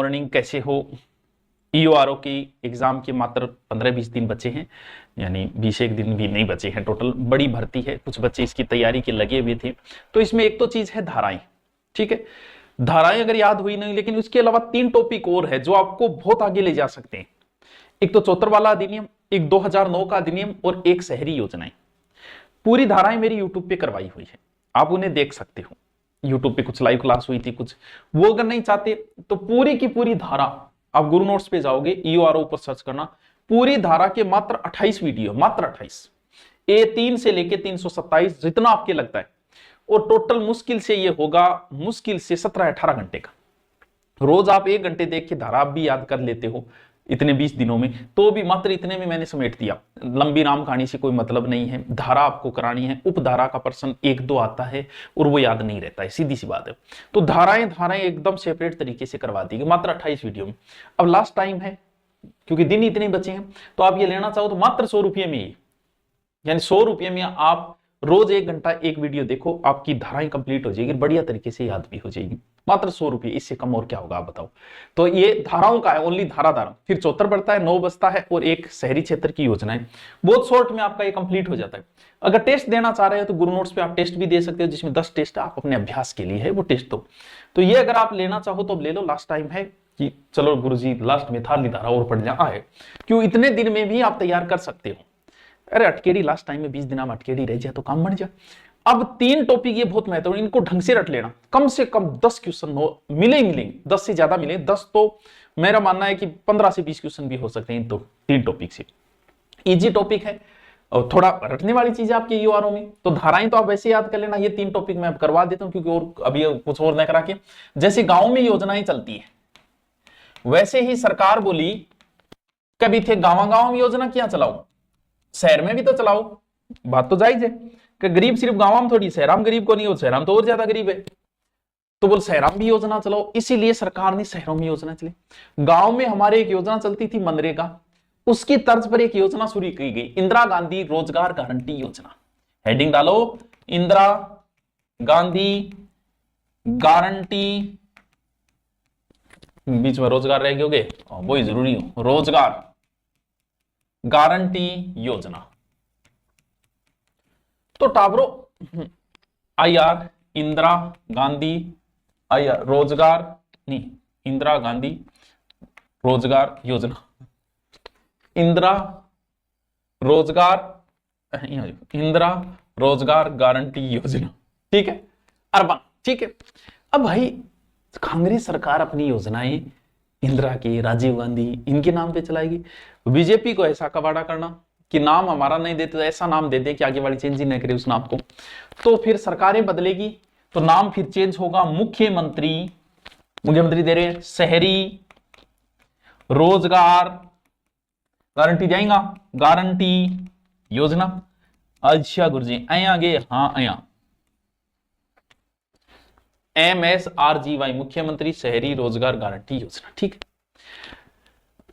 Morning, कैसे हो। ईओआरओ की एग्जाम के मात्र 15-20 दिन बचे हैं, यानी 20 दिन भी नहीं बचे हैं। टोटल बड़ी भर्ती है, कुछ बच्चे इसकी तैयारी के लगे हुए थे। तो इसमें एक तो चीज है धाराएं, ठीक है, धाराएं अगर याद हुई नहीं, लेकिन उसके अलावा 3 टॉपिक और है जो आपको बहुत आगे ले जा सकते हैं। एक तो 74 वाला अधिनियम, एक 2009 का अधिनियम और एक शहरी योजनाएं। पूरी धाराएं मेरी यूट्यूब पे करवाई हुई है, आप उन्हें देख सकते हो। यूट्यूब पे कुछ लाइव क्लास हुई थी, कुछ वो अगर नहीं चाहते तो पूरी की पूरी धारा आप गुरु नोट्स पे जाओगे, ईओआरओ पर सर्च करना, पूरी धारा के मात्र 28 वीडियो, मात्र 28, A3 से लेके 327, जितना आपके लगता है। और टोटल मुश्किल से ये होगा, मुश्किल से 17-18 घंटे का। रोज आप 1 घंटे देख के धारा आप भी याद कर लेते हो इतने 20 दिनों में, तो भी मात्र इतने में मैंने समेट दिया। लंबी राम कहानी से कोई मतलब नहीं है, धारा आपको करानी है। उपधारा का प्रश्न 1-2 आता है और वो याद नहीं रहता है, सीधी सी बात है। तो धाराएं एकदम सेपरेट तरीके से करवा दी गई मात्र 28 वीडियो में। अब लास्ट टाइम है, क्योंकि दिन इतने बचे हैं, तो आप ये लेना चाहो तो मात्र 100 रुपये में ही, यानी 100 रुपये में आप रोज 1 घंटा एक वीडियो देखो, आपकी धाराएं कंप्लीट हो जाएगी, बढ़िया तरीके से याद भी हो जाएगी। मात्र 100 रुपये, इससे कम और क्या होगा आप बताओ। तो ये धाराओं का है, ओनली धारा। फिर 74 बढ़ता है, 9 बचता है और एक शहरी क्षेत्र की योजना है। बहुत शॉर्ट में आपका ये कंप्लीट हो जाता है। अगर टेस्ट देना चाह रहे हो तो गुरु नोट्स पे आप टेस्ट भी दे सकते हो, जिसमें 10 टेस्ट आप अपने अभ्यास के लिए है, वो टेस्ट दो। तो ये अगर आप लेना चाहो तो ले लो। लास्ट टाइम है कि चलो गुरुजी लास्ट में थाली धारा और पढ़ जा है, क्यों इतने दिन में भी आप तैयार कर सकते हो। अरे अटकेड़ी लास्ट टाइम में 20 दिन आप अटकेड़ी रह जाए तो काम बन जाए। अब 3 टॉपिक ये बहुत महत्वपूर्ण, इनको ढंग से रट लेना। कम से कम 10 क्वेश्चन मिलेंगे, 10 से ज्यादा मिले, 10 तो मेरा मानना है कि 15 से 20 क्वेश्चन भी हो सकते हैं। तो 3 टॉपिक से इजी टॉपिक है और थोड़ा रटने वाली चीज है आपके ईओआरओ में। तो धाराएं तो आप वैसे याद कर लेना। ये 3 टॉपिक मैं अब करवा देता हूं, क्योंकि और अभी कुछ और न करा के, जैसे गांव में योजनाएं चलती है, वैसे ही सरकार बोली कभी थे गांव में योजना क्या चलाओ, शहर में भी तो चलाओ। बात तो जायज है कि गरीब सिर्फ गांव में थोड़ी, शहर में गरीब को नहीं हो, शहर में तो और ज्यादा गरीब है, तो बोल शहर में भी योजना चलाओ। इसीलिए सरकार ने शहरों में योजना चली। गांव में हमारे एक योजना चलती थी मनरेगा, उसकी तर्ज पर एक योजना शुरू की गई, इंदिरा गांधी रोजगार गारंटी योजना। हेडिंग डालो, इंदिरा गांधी गारंटी, बीच में रोजगार रह गए, वही जरूरी हो, रोजगार गारंटी योजना। तो टाबरो IR इंदिरा गांधी, IR रोजगार नहीं, इंदिरा गांधी रोजगार योजना, इंदिरा रोजगार गारंटी योजना, ठीक है, अर्बन, ठीक है। अब भाई कांग्रेस सरकार अपनी योजनाएं इंदिरा की, राजीव गांधी, इनके नाम पे चलाएगी। बीजेपी को ऐसा कबाड़ा करना कि नाम हमारा नहीं देते, तो ऐसा नाम दे दे कि आगे वाली चेंज ही नहीं करे उस नाम को, तो फिर सरकारें बदलेगी तो नाम फिर चेंज होगा। मुख्यमंत्री दे रहे हैं शहरी रोजगार गारंटी जाएगा, गारंटी योजना। अच्छा गुरुजी अया गे, हाँ अया MSRGY, मुख्यमंत्री शहरी रोजगार गारंटी योजना, ठीक है।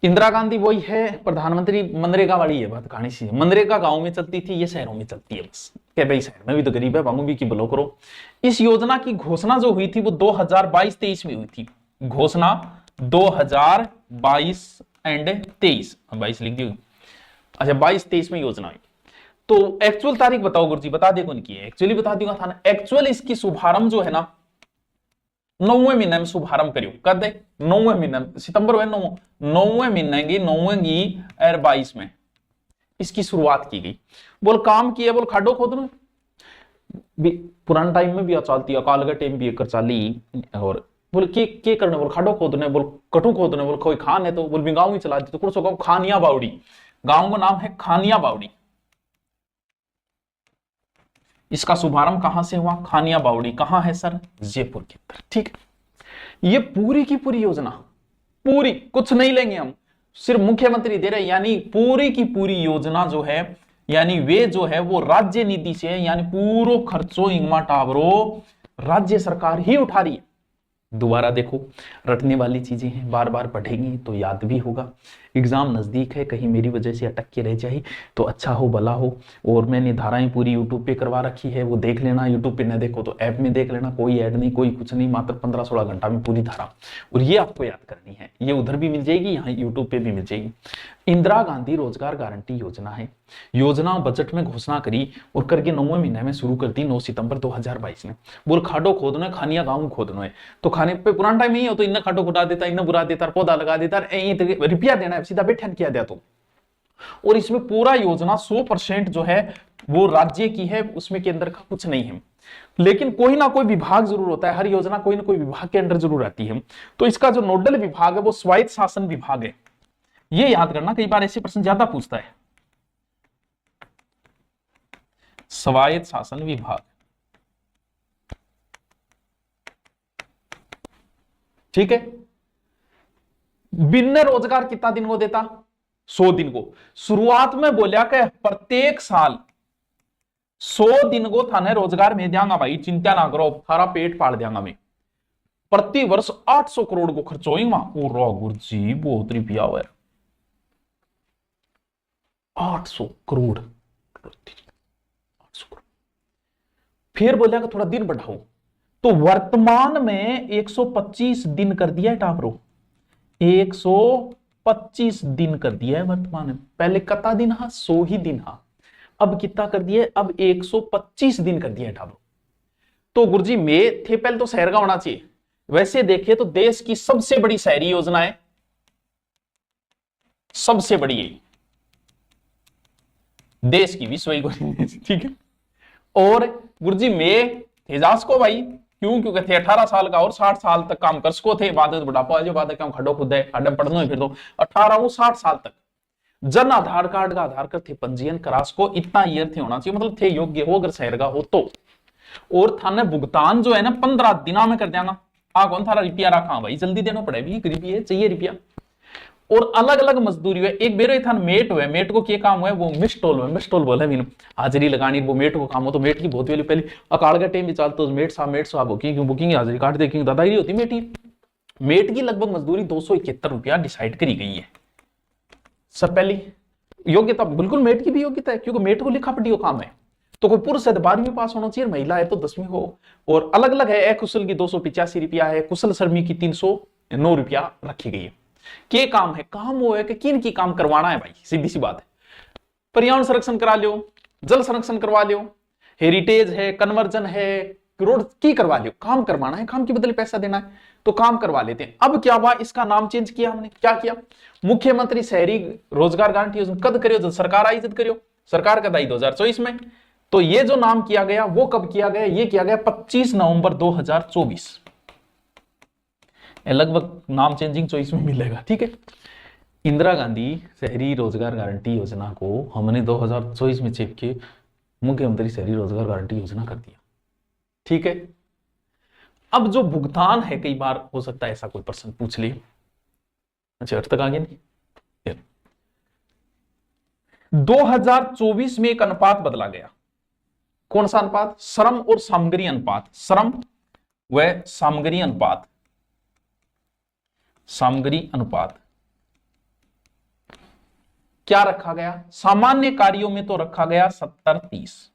इंदिरा गांधी वही है, प्रधानमंत्री मनरेगा वाली है बात, कहानी सी। मनरेगा गांव में चलती थी, ये शहरों में चलती है बस, क्या भाई शहर में भी तो गरीब है, वांगू भी की ब्लो करो। इस योजना की घोषणा जो हुई थी वो 2022-23 में हुई थी, घोषणा 2022 एंड 23, 22 लिख दी, अच्छा 22-23 में योजना हुई। तो एक्चुअल तारीख बताओ गुरुजी, बता दे कौन की है, एक्चुअली बता दूंगा था ना। एक्चुअल इसकी शुभारंभ जो है ना 9वें महीने में शुभारंभ करियो, कर दे 9वें महीने, सितंबर में 9वें महीने की 9वीं 22 में इसकी शुरुआत की गई। बोल काम किया, बोल खाडो खोदना, पुराने टाइम में भी चलती, अकाल का टाइम भी कर चाली, और बोल के करने, बोल खाडो खोदने, बोल कटू खोदने, बोल कोई खान है तो बोल भी गाँव ही चला दी, तो कुछ गाँव खानिया बावड़ी, गाँव का नाम है खानिया बावड़ी। इसका शुभारंभ कहां से हुआ, खानिया बावड़ी, कहां है सर, जयपुर के अंदर, ठीक है। ये पूरी की पूरी योजना, पूरी, कुछ नहीं लेंगे हम, सिर्फ मुख्यमंत्री दे रहे, यानी पूरी की पूरी योजना जो है, यानी वे जो है वो राज्य नीति से, यानी पूरा खर्चो इंगमा टावरो राज्य सरकार ही उठा रही है। दोबारा देखो, रटने वाली चीजें हैं, बार बार पढ़ेंगे तो याद भी होगा। एग्जाम नजदीक है, कहीं मेरी वजह से अटक के रह जाए तो अच्छा हो भला हो। और मैंने धाराएं पूरी यूट्यूब पे करवा रखी है, वो देख लेना, यूट्यूब पे न देखो तो ऐप में देख लेना, कोई ऐड नहीं कोई कुछ नहीं, मात्र 15-16 घंटा में पूरी धारा। और ये आपको याद करनी है, ये उधर भी मिल जाएगी, यहाँ यूट्यूब पे भी मिल जाएगी। इंदिरा गांधी रोजगार गारंटी योजना है, योजना बजट में घोषणा करी और करके 9वें महीने में शुरू कर दी, 9 सितंबर 2022 में। बोल खाडो खोदना है, खानिया गांव खोदना है, तो खाने पे पुराना टाइम ही हो तो इन्ना खाडो खुदा देता, इन्ना बुरा देता, पौधा लगा देता, रुपया देना है सीधा बैठन किया दिया तो। और इसमें पूरा योजना 100% जो है वो राज्य की है, उसमें के अंदर का कुछ नहीं है, लेकिन कोई ना कोई विभाग जरूर होता है, हर योजना कोई ना कोई विभाग के अंदर जरूर आती है। तो इसका जो नोडल विभाग है वो स्वायत्त शासन विभाग है, ये याद करना, कई बार ऐसे प्रश्न ज्यादा पूछता है। स्वायत्त शासन विभाग, ठीक है। बिना रोजगार कितना दिन को देता, 100 दिन को। शुरुआत में बोलिया कि प्रत्येक साल 100 दिन को थाने रोजगार में देंगा भाई, चिंता ना करो, थारा पेट पाल देंगा मैं। प्रति वर्ष 800 करोड़ को खर्च होगा। ओ गुरु जी बहुत रुपया हुआ, 800 करोड़। 800 करोड़। फिर बोलिया कि थोड़ा दिन बढ़ाओ, तो वर्तमान में 125 दिन कर दिया है टापरो, 125 दिन कर दिया है वर्तमान में। पहले कितना दिन हा, 100 ही दिन हा, अब कितना कर दिया है, अब 125 दिन कर दिया है टापरो। तो गुरुजी में थे पहले तो शहर का होना चाहिए, वैसे देखे तो देश की सबसे बड़ी शहरी योजना है, सबसे बड़ी है देश की भी सोई, ठीक है। और गुरुजी में तेजास को भाई क्यों, क्योंकि थे 18 साल का और 60 साल तक काम कर सको थे, बाद बुढ़ापा आ जाओ, बाद क्यों खड़ो खुद है, खड्डे पढ़ना है फिर तो 18 60 साल तक जन आधार कार्ड का आधार कर थे पंजीयन करा सको, इतना ईयर थे होना चाहिए, मतलब थे योग्य हो अगर शहर का हो तो। और थाने भुगतान जो है ना 15 दिनों में कर देंगे। आ कौन थारा रुपया रखा भाई, जल्दी देना पड़े भी, गरीबी है चाहिए रुपया। और अलग अलग मजदूरी है, एक बेरो था मेट हुआ, मेट को क्या काम हुआ, वो मिस्टोल हुआ, मिस्टोल बोला भी हाजिरी लगानी, वो मेट को काम हो, तो मेट की बहुत वैल्यू पहले अकाल का टाइम भी चलता, मेट साहब बुकिंग हाजिरी काट देखेंगे दादागिरी होती मेट ही। मेट की लगभग मजदूरी 271 रुपया डिसाइड करी गई है। सब पहली योग्यता बिल्कुल मेट की भी योग्यता है, क्योंकि मेट को लिखा पढ़ी काम है, तो कोई पुरुष है तो 12वीं पास होना चाहिए, महिला है तो 10वीं हो। और अलग अलग है, अकुशल की 285 रुपया है, कुशल श्रमिक की 309 रुपया रखी गई है। क्या काम है, काम वो है कि किन की काम करवाना है भाई, सीधी सी बात है। पर्यावरण संरक्षण करा लियो, जल संरक्षण करवा लियो, हेरिटेज है, कन्वर्जन है, रोड की करवा लियो, काम करवाना है, काम के बदले पैसा देना है तो काम करवा लेते हैं। अब क्या हुआ, इसका नाम चेंज किया हमने, क्या किया, मुख्यमंत्री शहरी रोजगार गारंटी योजना कद करियो, जब सरकार आई जब करियो, सरकार कद आई 2024 में। तो ये जो नाम किया गया वो कब किया गया, ये किया गया 25 नवंबर 2024, लगभग नाम चेंजिंग चॉइस में मिलेगा, ठीक है। इंदिरा गांधी शहरी रोजगार गारंटी योजना को हमने 2024 में चेक के मुख्यमंत्री शहरी रोजगार गारंटी योजना कर दिया, ठीक है। अब जो भुगतान है, कई बार हो सकता है ऐसा कोई प्रश्न पूछ ले, अच्छा अर्थ तक आगे नहीं, 2024 में एक अनुपात बदला गया, कौन सा अनुपात, श्रम और सामग्री अनुपात, श्रम व सामग्री अनुपात, सामग्री अनुपात क्या रखा गया, सामान्य कार्यों में तो रखा गया 70-30।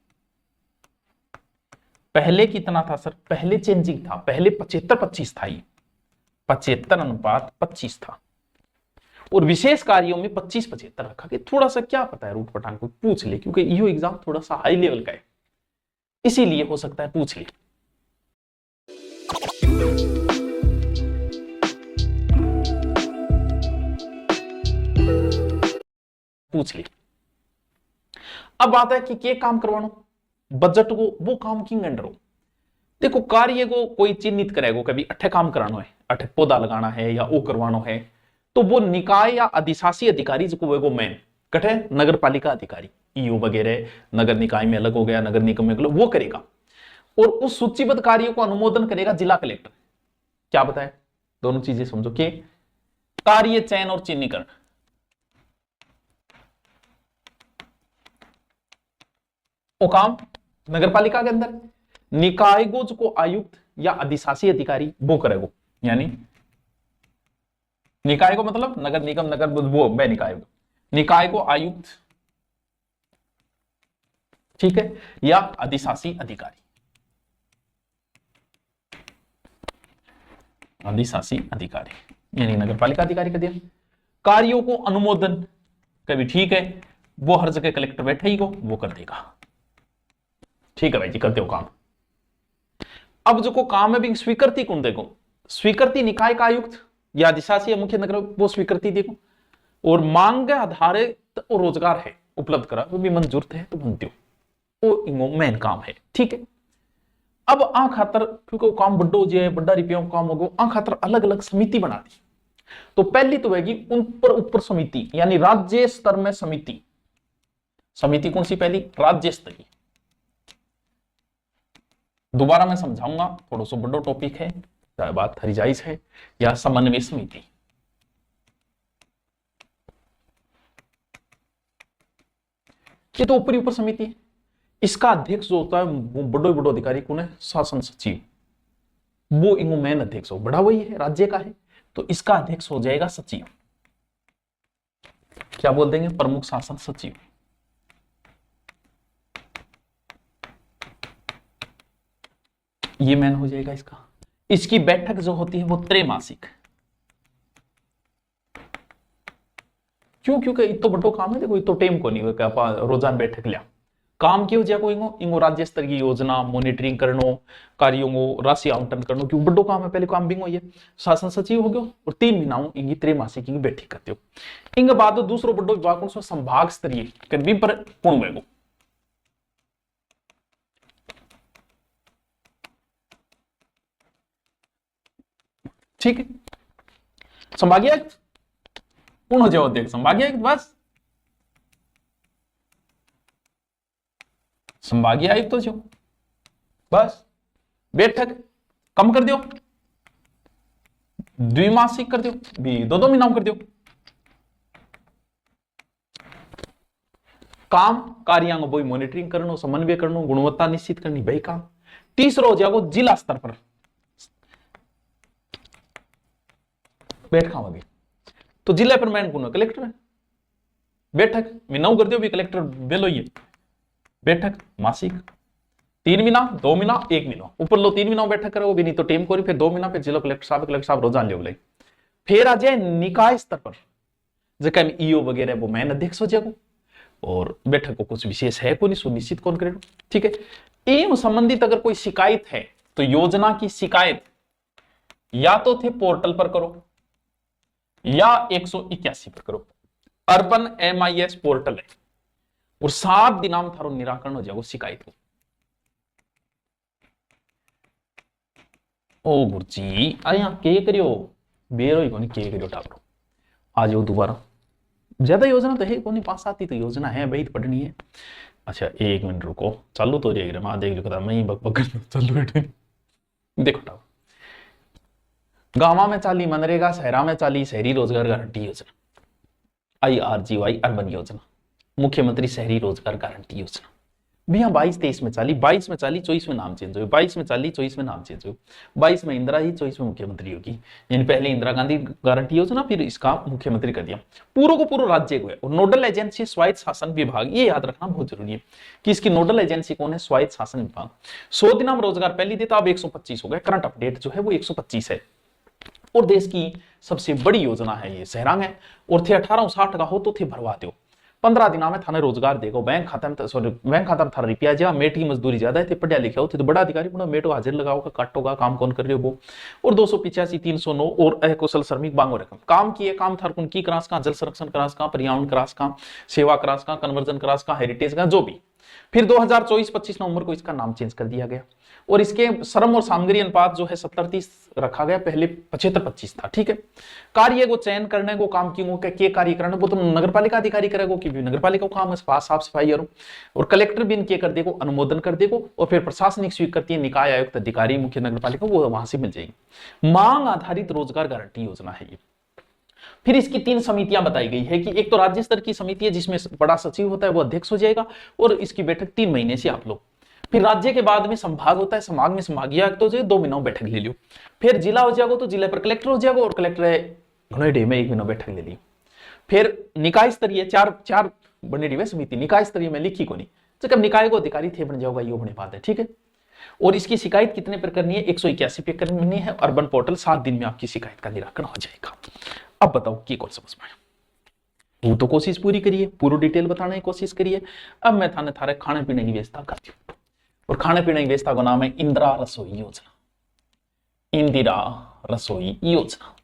पहले कितना था सर, पहले चेंजिंग था, पहले 75-25 था, ये 75:25 था, और विशेष कार्यों में 25-75 रखा गया। थोड़ा सा क्या पता है रूट पटांग को पूछ ले, क्योंकि यो एग्जाम थोड़ा सा हाई लेवल का है, इसीलिए हो सकता है पूछ ले। पूछ ली। अब बात है कि क्या काम करवाना, बजट को वो काम किंग अंडर हो। देखो कार्य को कोई चिन्हित करेगा, कभी अठे काम कराना है, अठे पौधा लगाना है या वो करवाना है, तो वो निकाय या अधिशासी अधिकारी जो वो मैन कठे नगर पालिका अधिकारी, ईओ वगैरह नगर निकाय में अलग हो गया, नगर निगम में वो करेगा, और उस सूचीबद्ध कार्यों को अनुमोदन करेगा जिला कलेक्टर। क्या बताए, दोनों चीजें समझो कि कार्य चयन और चिन्हीकरण, वो काम नगर पालिका के अंदर, निकाय को आयुक्त या अधिशासी अधिकारी वो करेगा, यानी निकाय को मतलब नगर निगम, नगर वो मैं निकाय, निकाय को आयुक्त, ठीक है, या अधिशासी अधिकारी, अधिशासी अधिकारी यानी नगर पालिका अधिकारी का दिया। कार्यों को अनुमोदन, कभी ठीक है वो हर जगह कलेक्टर बैठा ही को वो कर देगा, ठीक है भाई जी करते हो काम। अब जो को काम है भी स्वीकृति कौन देखो, स्वीकृति निकाय का आयुक्त या अधिशासी या मुख्य नगर वो स्वीकृति देखो, और मांग आधारित और रोजगार है उपलब्ध करा वो भी मंजूर है तो बन दो, वो इंगो मेन काम है, ठीक है। अब आ खातर क्योंकि काम बड्डो हो जाए, बड़ा रुपया काम होगा, आ खातर अलग अलग समिति बना दी। तो पहली तो होगी ऊपर समिति यानी राज्य स्तर में समिति, समिति कौन सी पहली राज्य स्तरीय, दोबारा मैं समझाऊंगा थोड़ा सा बड़ा टॉपिक है, चाहे बात हरी जायज है, या समन्वय समिति। ये तो ऊपरी ऊपर समिति है, इसका अध्यक्ष जो होता है वो बड़ो अधिकारी कौन है, शासन सचिव, वो इनको मेन अध्यक्ष हो, बड़ा वही है राज्य का है, तो इसका अध्यक्ष हो जाएगा सचिव, क्या बोल देंगे प्रमुख शासन सचिव। ये मेन हो जाएगा इसका। इसकी बैठक जो होती है वो त्रैमासिक, क्यों, क्योंकि इतो बड़ो काम है, देखो इतो टेम को नहीं हो रोजाना बैठक लिया, काम क्यों जाको इंगो राज्य स्तर की योजना मॉनिटरिंग करनो, कार्यों को राशि आवंटन करनो, क्यों बड़ो काम है, पहले काम भी है शासन सचिव हो गयो, और 3 महीना इंगी त्रैमासिक की बैठक करते हो। इंग बाद दूसरो बड़ो विभाग कौन सा संभाग स्तरीय कर पर कौन हुएगो, ठीक है, संभागीय आयुक्त कौन हो जाओ अध्यक्ष, संभागीय आयुक्त, बस संभागीय आयुक्त तो जो बस बैठक कम कर दो, द्विमासिक कर दो, भी 2-2 महीना कर दो, काम कार्यांग वो मॉनिटरिंग करनो, समन्वय करनो, गुणवत्ता निश्चित करनी भाई काम। तीसरा हो जाएगा जिला स्तर पर बैठक होगी, तो जिला पर मैन कौन है, कलेक्टर है, बैठक में 9 कर दो भी कलेक्टर बेलो ही है, बैठक मासिक 3 महीना 2 महीना 1 महीना, ऊपर लो 3 महीना बैठक करो भी नहीं तो टेम कोरी, फिर 2 महीना फिर जिला कलेक्टर साहब रोजाना ले बोले। फिर आ जाए निकाय स्तर पर जगह में ईओ वगैरह वो मैन अध्यक्ष हो जाएगा, और बैठक को कुछ विशेष है को नहीं सुनिश्चित कौन करे, ठीक है। एवं संबंधित अगर कोई शिकायत है तो योजना की शिकायत या तो थे पोर्टल पर करो या 181 पर करो, अर्बन MIS पोर्टल है, और 7 दिना में थारो निराकरण हो जाएगा शिकायत को। ओ गुरुजी आया के करियो बेरो ही कोनी के करियो टाबरो, आ जाओ दोबारा, ज्यादा योजना तो है कोनी 5-7 ही तो योजना है भाई, पढ़नी है। अच्छा 1 मिनट रुको, चालू तो देख रहे देख रहा मैं ही बक चालू बैठे, देखो टाबरो गांव में चाली मनरेगा, शहरा में चाली शहरी रोजगार गारंटी योजना, IRGY अर्बन योजना, मुख्यमंत्री शहरी रोजगार गारंटी योजना, भैया 22-23 में चाली, 22 में चाली 24 में नाम चेंज हुए, 22 में चाली 24 में नाम चेंज हुए, 22 में इंदिरा ही 24 में मुख्यमंत्री होगी, यानी पहले इंदिरा गांधी गारंटी योजना फिर इसका मुख्यमंत्री कर दिया, पूरा को पूरा राज्य को है। और नोडल एजेंसी स्वायत्त शासन विभाग, ये याद रखना बहुत जरूरी है कि इसकी नोडल एजेंसी कौन है, स्वायत्त शासन विभाग। 100 दिना में रोजगार पहले देता, अब 125 हो गया, करंट अपडेट जो है वो 125 है, और देश की सबसे बड़ी योजना है ये, सहरांग है, और थे 1860 का हो तो थे भरवा दो, 15 दिना में थाने रोजगार देगा, बैंक खाता में सॉरी बैंक खाता में थारा रुपया जा, मेट की मजदूरी ज्यादा है, पढ़िया लिखा हो तो बड़ा अधिकारी बनो, मेट हाजिर लगाओगा, काटोगा, काम कौन कर रहे हो वो, और 285 309 और अकुशल श्रमिक बांगो रकम काम की है, काम थार कौन की क्रास का, जल संरक्षण क्रास का, पर्यावरण क्रास का, सेवा क्रास का, कन्वर्जन क्रास का, हेरिटेज का, जो भी। फिर 2024-25 नवंबर को इसका नाम चेंज कर दिया गया, और इसके श्रम और सामग्री अनुपात जो है 70-30 रखा गया, पहले 75-25 था, ठीक है। कार्य को चयन करने को काम की के कार्य करने वो तो नगरपालिका अधिकारी करेगा, कि नगरपालिका को काम है साफ सफाई और कलेक्टर भी इनके कर देगा, अनुमोदन कर देगा, और फिर प्रशासनिक स्वीकृति निकाय आयुक्त अधिकारी मुख्य नगरपालिका वो वहां से मिल जाएगी। मांग आधारित रोजगार गारंटी योजना है ये। फिर इसकी 3 समितियां बताई गई है कि एक तो राज्य स्तर की समिति है जिसमें बड़ा सचिव होता है वो अध्यक्ष हो जाएगा, और इसकी बैठक 3 महीने से आप लोग। फिर राज्य के बाद में संभाग होता है, संभाग में संभागीय आयुक्त हो जाए, 2 महीनों बैठक ले लियो। फिर जिला हो जाएगा तो जिले पर कलेक्टर हो जाएगा, और कलेक्टर है घनोडे में 1 महीना बैठक ले लियो। फिर निकाय स्तरीय चार बने रिवे समिति, निकाय स्तरीय में लिखी को नहीं, तो जब निकाय को अधिकारी थे बन जाओगा, ये बने बात है, ठीक है। और इसकी शिकायत कितने पर करनी है, 181 पे करनी है। अर्बन पोर्टल 7 दिन में आपकी शिकायत का निराकरण हो जाएगा। अब बताओ की कौन समझ में आया? वो तो कोशिश पूरी करिए, पूरी डिटेल बताने की कोशिश करिए। अब मैं थारे खाने पीने की व्यवस्था करती हूँ, और खाने पीने की व्यवस्था का नाम है इंदिरा रसोई योजना। इंदिरा रसोई योजना,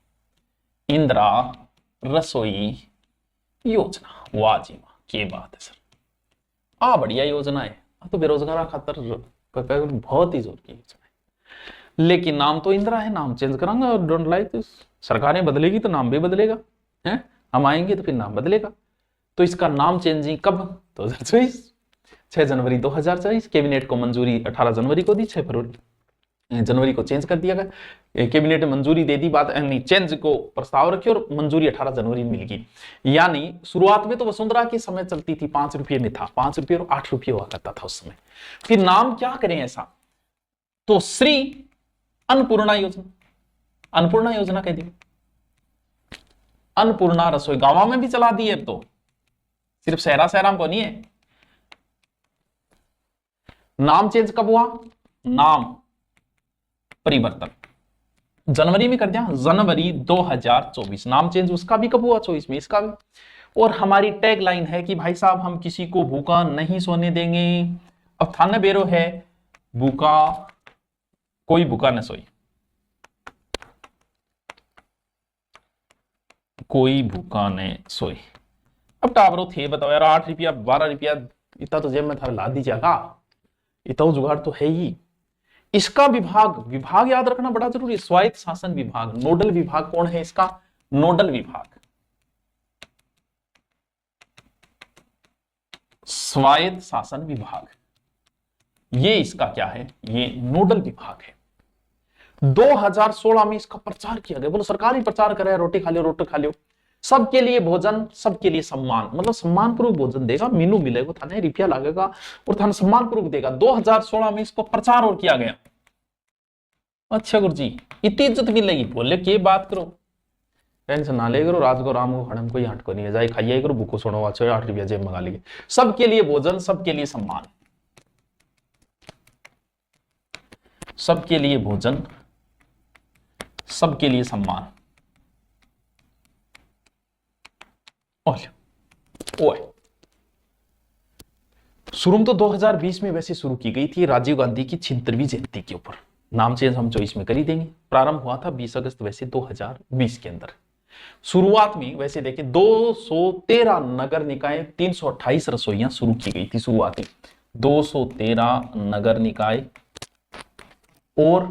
इंदिरा रसोई योजना। वाह जी वाह, क्या बात है सर, बढ़िया योजना है। तो बेरोजगार खातर बहुत ही जोर की योजना है, लेकिन नाम तो इंदिरा है, नाम चेंज करांगे। और डोंट लाइक, सरकारें बदलेगी तो नाम भी बदलेगा, है हम आएंगे तो फिर नाम बदलेगा। तो इसका नाम चेंजिंग कब? 2024, 6 जनवरी 2024। कैबिनेट को मंजूरी 18 जनवरी को दी, 6 जनवरी को चेंज कर दिया गया। कैबिनेट ने मंजूरी दे दी, बात नहीं, चेंज को प्रस्ताव रखे और मंजूरी 18 जनवरी में मिल गई। यानी शुरुआत में तो वसुंधरा के समय चलती थी, 5 रुपये में था, 5 रुपये और 8 रुपये हुआ करता था उस समय। फिर नाम क्या करें ऐसा, तो श्री अन्नपूर्णा योजना, अन्नपूर्णा योजना कह दी। अन्नपूर्णा रसोई गांव में भी चला दी है, अब तो सिर्फ शहरा को नहीं है। नाम चेंज कब हुआ? नाम परिवर्तन जनवरी में कर दिया, जनवरी 2024। नाम चेंज उसका भी कब हुआ? 24 में, इसका भी। और हमारी टैग लाइन है कि भाई साहब हम किसी को भूखा नहीं सोने देंगे। अब थाना बेरो है, भूखा कोई भूखा न सोई, कोई भूखा न सोई। अब टावरों थे बताओ यार, 8 रुपया 12 रुपया इतना तो जेब में था, ला दीजिएगा, इतना जुगाड़ तो है ही। इसका विभाग याद रखना बड़ा जरूरी है, स्वायत्त शासन विभाग। नोडल विभाग कौन है इसका? नोडल विभाग, स्वायत्त शासन विभाग, ये इसका क्या है? ये नोडल विभाग है। 2016 में इसका प्रचार किया गया। बोलो सरकारी प्रचार करे, रोटी खा लियो, रोटी खा लियो, सबके लिए भोजन, सबके लिए सम्मान, मतलब सम्मान पूर्वक भोजन देगा, मीनू मिलेगा, थाने रुपया लगेगा और थाने सम्मान पूर्वक देगा। 2016 में इसको प्रचार और किया गया। अच्छा गुरु जी इतनी इज्जत मिलेगी, बोले के बात करो, टेंशन ना ले करो, रात को राम को खड़े कोई हट को नहीं है, जाए खाइए करो, भूखो सोनो, अच्छे 8 रुपया जेब मंगा लीजिए। सबके लिए भोजन, सबके लिए सम्मान, सबके लिए भोजन, सबके लिए सम्मान। ओए शुरू तो 2020 में वैसे शुरू की गई थी, राजीव गांधी की 76वीं जयंती के ऊपर। नाम चेंज हम 24 में कर ही देंगे। प्रारंभ हुआ था 20 अगस्त वैसे 2020 के अंदर। शुरुआत में वैसे देखिए 213 नगर निकाय, 328 रसोइयां शुरू की गई थी शुरुआती। 213 नगर निकाय और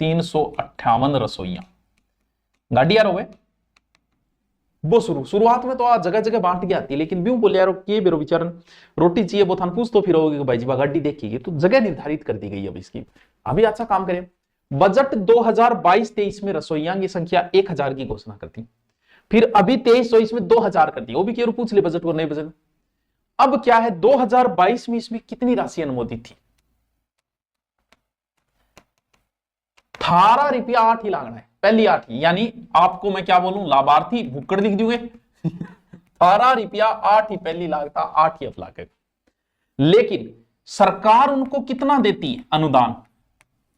358 रसोइयां, गाड़ियां रोवे वो शुरुआत में तो आज जगह जगह बांट के आती है, लेकिन ब्यू बोले यार के बेरो विचारन रोटी चाहिए वो थान पूछ तो फिर होगी भाई जी गाड़ी देखिए, तो जगह निर्धारित कर दी गई अब इसकी। अभी अच्छा काम करें। बजट 2022-23 में रसोइयां की संख्या 1000 की घोषणा करती, फिर अभी 23-24 में 2000 कर दी। वो भी केवल पूछ ले बजट को, नए बजट। अब क्या है 2022 में इसमें कितनी राशि अनुमोदित थी? 18 रुपया 8 ही लागना है, पहली 8 ही। यानी आपको मैं क्या बोलूं, लाभार्थी भुक्कड़ लिख दूंगे 18 रुपया 8 ही पहली लागता, 8 ही अब लागे। लेकिन सरकार उनको कितना देती है अनुदान?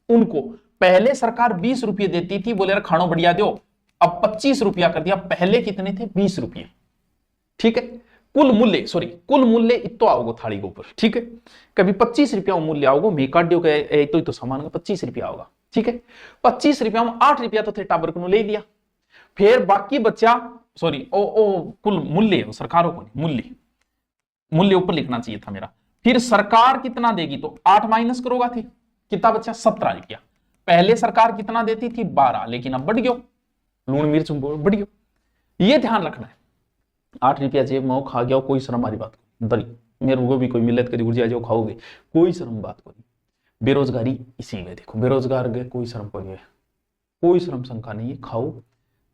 उनको पहले सरकार 20 रुपये देती थी, बोले यार खानो बढ़िया दो, अब 25 रुपया कर दिया। पहले कितने थे? 20 रुपये, ठीक है। कुल मूल्य इतो आओगे थाली के ऊपर, ठीक है। कभी 25 रुपया मूल्य आओगे, मैं काटियो के तो सामान का 25 रुपया होगा, ठीक है। 25 रुपया में 8 रुपया तो थे टाबर को ले लिया, फिर बाकी बचा कुल मूल्य सरकारों को, मूल्य ऊपर लिखना चाहिए था मेरा। फिर सरकार कितना देगी, तो 8 माइनस करोगा थे, कितना बचा? 17 रुपया। पहले सरकार कितना देती थी? 12, लेकिन अब बढ़ गयो, लून मिर्च बढ़ गयो। ये ध्यान रखना है। 8 रुपया जेब में खा गया, कोई शर्म वाली बात दरी, मेरे को भी कोई मिलत करी गुर्जिया जो खाओगे, कोई शर्म बात को नहीं। बेरोजगारी इसी में देखो, बेरोजगार गए कोई शर्म को नहीं है, कोई शर्म शंका नहीं है। खाओ,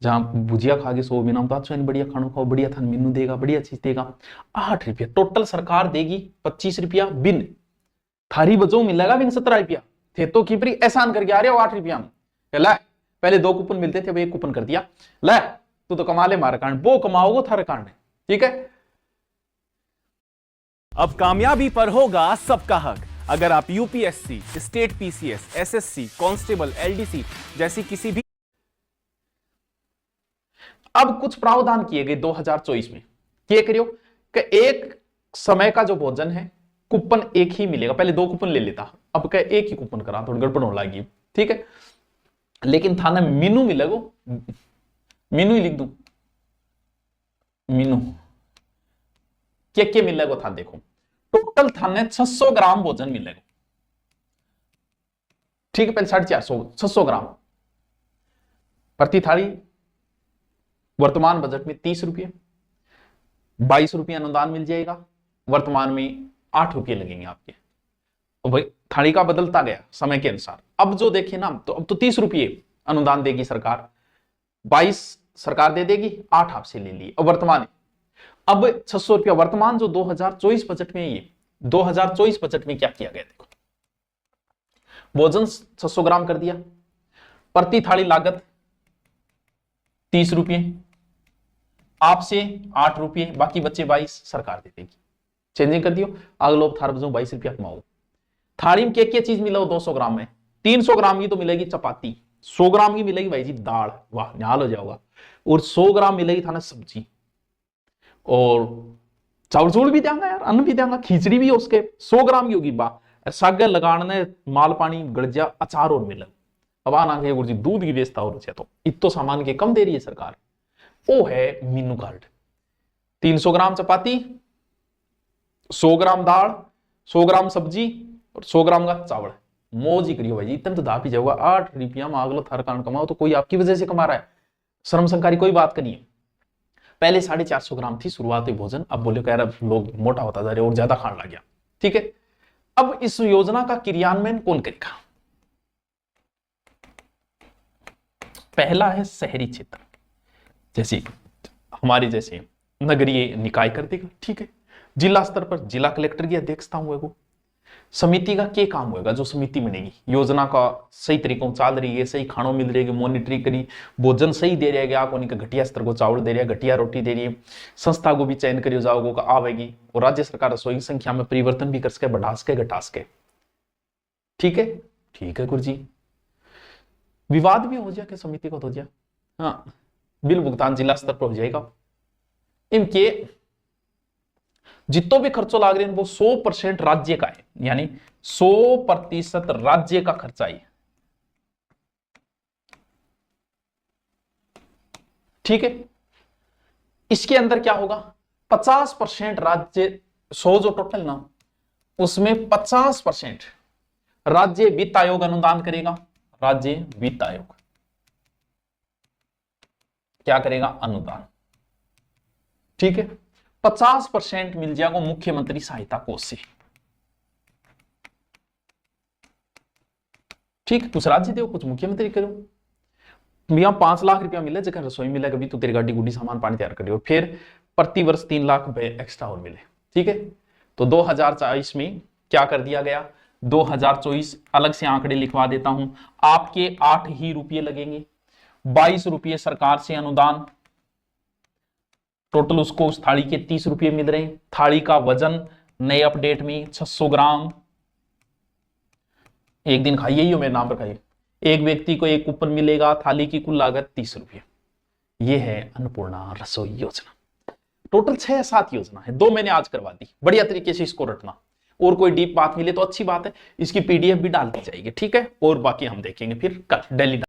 जहां भुजिया खा के 100 बिना तो बढ़िया खाना खाओ, बढ़िया थान मीनू देगा, बढ़िया चीज देगा। 8 रुपया टोटल सरकार देगी, 25 रुपया बिन थारी बचो मिलेगा भी 17 रुपया थे तो कीपरी एहसान करके आ रहे हो 8 रुपया में। ला पहले 2 कूपन मिलते थे, अब 1 कूपन कर दिया, ला तू तो कमा ले मारे कारण, वो कमाओगे थारे कारण, ठीक है। अब कामयाबी पर होगा सबका हक। अगर आप UPSC, state PCS, SSC, constable, LDC जैसी किसी भी अब कुछ प्रावधान किए गए 2024 में, क्या करियो कि एक समय का जो भोजन है कूपन एक ही मिलेगा, पहले 2 कूपन ले लेता, अब क्या एक ही कूपन करा, थोड़ी गड़बड़ होने लगी, ठीक है। लेकिन थाने मीनू मिलेगा, मीनू ही लिख दूं, मीनू क्या मिलेगा था, देखो टोटल थाने 600 ग्राम भोजन मिलेगा, ठीक है। पहले 450 600 ग्राम प्रति थाली, वर्तमान बजट में 30 रुपये, 22 रुपये अनुदान मिल जाएगा, वर्तमान में 8 रुपये लगेंगे आपके। तो भाई थाली का बदलता गया समय के अनुसार। अब जो देखे ना, तो अब तो 30 रुपये अनुदान देगी सरकार, 22 सरकार दे देगी, 8 आपसे ले लिए। अब वर्तमान अब 600 रुपया वर्तमान जो 2024 बजट में, ये 2024 बजट में क्या किया गया, देखो भोजन 600 ग्राम कर दिया, प्रति थाली लागत 30 रुपये, आपसे 8 रुपये, बाकी बच्चे 22 सरकार दे देगी, चेंजिंग कर दियो। अगलो थार बजो 22 रुपया कमाओ। थाली में क्या चीज मिला 200 ग्राम में, 300 ग्राम की तो मिलेगी चपाती, 100 ग्राम की मिलेगी भाई जी दाल, वाह निहाल हो जाओगा, और 100 ग्राम मिलेगी थाना सब्जी, और चावल चूल भी देंगे यार, अन्न भी देंगे, खिचड़ी भी उसके 100 ग्राम की होगी, बा सागे लगाने माल पानी गड़जा, अचार और मिले। अब आना के गुरुजी दूध की व्यवस्था और तो इतो सामान के कम दे रही है सरकार, वो है मीनू कार्ड। 300 ग्राम चपाती, 100 ग्राम दाल, 100 ग्राम सब्जी और 100 ग्राम का चावल, मौज ही करियो भाई जी, इतना तो दाप ही जाओगा। 8 रुपया मांग लो थार कारण कमाओ, तो कोई आपकी वजह से कमा रहा है, शर्म संकारी कोई बात नहीं है। पहले 450 ग्राम थी शुरुआती भोजन, अब बोले कह रहा लोग मोटा होता जा रहे और ज्यादा खाने लग गया, ठीक है। अब इस योजना का क्रियान्वयन कौन करेगा? पहला है शहरी क्षेत्र, जैसे हमारे जैसे नगरीय निकाय कर देगा, ठीक है। जिला स्तर पर जिला कलेक्टर की अध्यक्षता होगा। समिति का क्या काम होगा? जो समिति बनेगी, योजना का सही तरीकों चाल रही है, सही खानों मिल रही है, मॉनिटरिंग करी, भोजन सही दे रहा है, आप उन्हीं का घटिया स्तर को चावल दे रहा है, घटिया रोटी दे रही है, संस्था को भी चयन करियो जाओगे का आवेगी, और राज्य सरकार रसोई की संख्या में परिवर्तन भी कर सके, बढ़ा सके, घटा सके, ठीक है। ठीक है गुरु जी, विवाद भी हो जाए समिति को तो जाए, हाँ बिल भुगतान जिला स्तर पर हो जाएगा। इनके जितो भी खर्चो लाग रहे हैं वो 100% राज्य का है, यानी 100% राज्य का खर्चा है, ठीक है। इसके अंदर क्या होगा, 50% राज्य, 100 जो टोटल ना, उसमें 50% राज्य वित्त आयोग अनुदान करेगा। राज्य वित्त आयोग क्या करेगा? अनुदान, ठीक है। 50% मिल जाएगा मुख्यमंत्री सहायता कोष से, ठीक। कुछ राज्य दो, कुछ मुख्यमंत्री करो। यहां 5 लाख रुपया मिले, जगह रसोई मिले, कभी तो तेरी गाड़ी गुडी सामान पानी तैयार करियो, फिर प्रति वर्ष 3 लाख रुपए एक्स्ट्रा और मिले, ठीक है। तो 2024 में क्या कर दिया गया, 2024 अलग से आंकड़े लिखवा देता हूं, आपके 8 ही रुपये लगेंगे, 22 रुपये सरकार से अनुदान, टोटल उसको उस थाली के 30 रुपये मिल रहे हैं। थाली का वजन नए अपडेट में 600 ग्राम, एक दिन खाइए ही हो, मेरे नाम पर खाइए। एक व्यक्ति को 1 कूपन मिलेगा, थाली की कुल लागत 30 रुपये। यह है अन्नपूर्णा रसोई योजना। टोटल 6 या 7 योजना है, 2 मैंने आज करवा दी, बढ़िया तरीके से इसको रटना, और कोई डीप बात मिले तो अच्छी बात है, इसकी पीडीएफ भी डाल दी जाएगी, ठीक है। और बाकी हम देखेंगे फिर कल डेली।